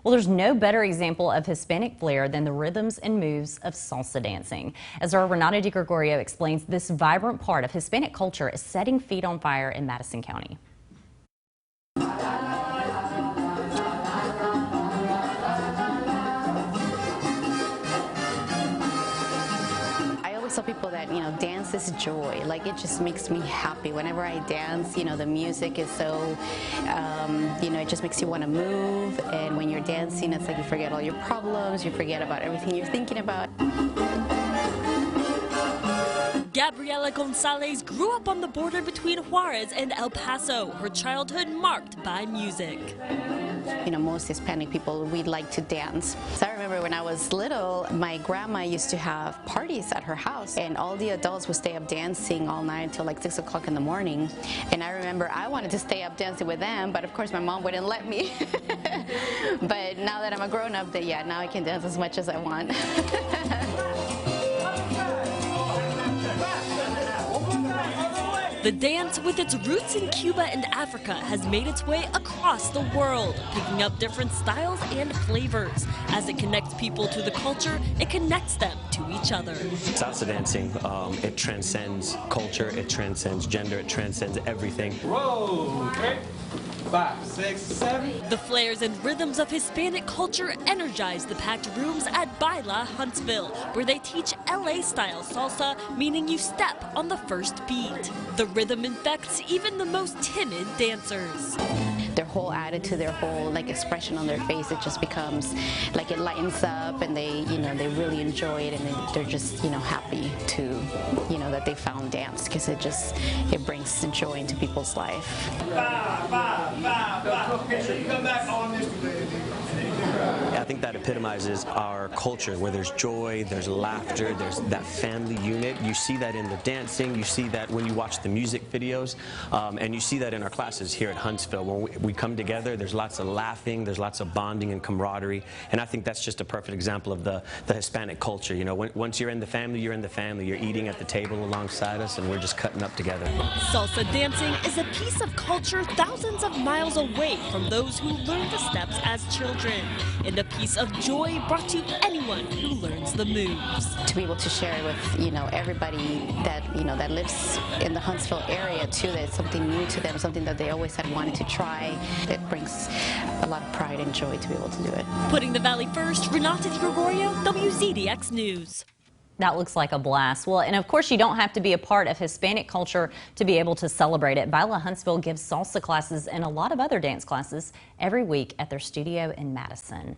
Well, there's no better example of Hispanic flair than the rhythms and moves of salsa dancing. As our Renata DiGregorio explains, this vibrant part of Hispanic culture is setting feet on fire in Madison County. Tell people that, dance is joy. Like, it just makes me happy whenever I dance. The music is so, it just makes you want to move, and when you're dancing, it's like you forget all your problems, you forget about everything you're thinking about. Gabriela Gonzalez grew up on the border between Juarez and El Paso, her childhood marked by music. Most Hispanic people, we like to dance. So I remember when I was little, my grandma used to have parties at her house, and all the adults would stay up dancing all night until like 6 o'clock in the morning. And I remember I wanted to stay up dancing with them, but of course my mom wouldn't let me. But now that I'm a grown-up, now I can dance as much as I want. The dance, with its roots in Cuba and Africa, has made its way across the world, picking up different styles and flavors. As it connects people to the culture, it connects them to each other. Salsa dancing, it transcends culture, it transcends gender, it transcends everything. Whoa, okay. 5, 6, 7. The flares and rhythms of Hispanic culture energize the packed rooms at Baila Huntsville, where they teach LA-style salsa, meaning you step on the first beat. The rhythm infects even the most timid dancers. Their whole attitude, their whole expression on their face, it just becomes like it lightens up, and they really enjoy it, and they're just happy to that they found dance, because it brings joy into people's life. I think that epitomizes our culture, where there's joy, there's laughter, there's that family unit. You see that in the dancing, you see that when you watch the music videos, and you see that in our classes here at Huntsville. When we come together, there's lots of laughing, there's lots of bonding and camaraderie, and I think that's just a perfect example of the Hispanic culture. Once you're in the family, you're in the family. You're eating at the table alongside us, and we're just cutting up together. Salsa dancing is a piece of culture thousands of miles away from those who learn the steps as children, and a piece of joy brought to anyone who learns the moves. To be able to share it with everybody that that lives in the Huntsville area too, that it's something new to them, something that they always had wanted to try. It brings a lot of pride and joy to be able to do it. Putting the Valley first, Renata DiGregorio, WZDX News. That looks like a blast. Well, and of course, you don't have to be a part of Hispanic culture to be able to celebrate it. Baila Huntsville gives salsa classes and a lot of other dance classes every week at their studio in Madison.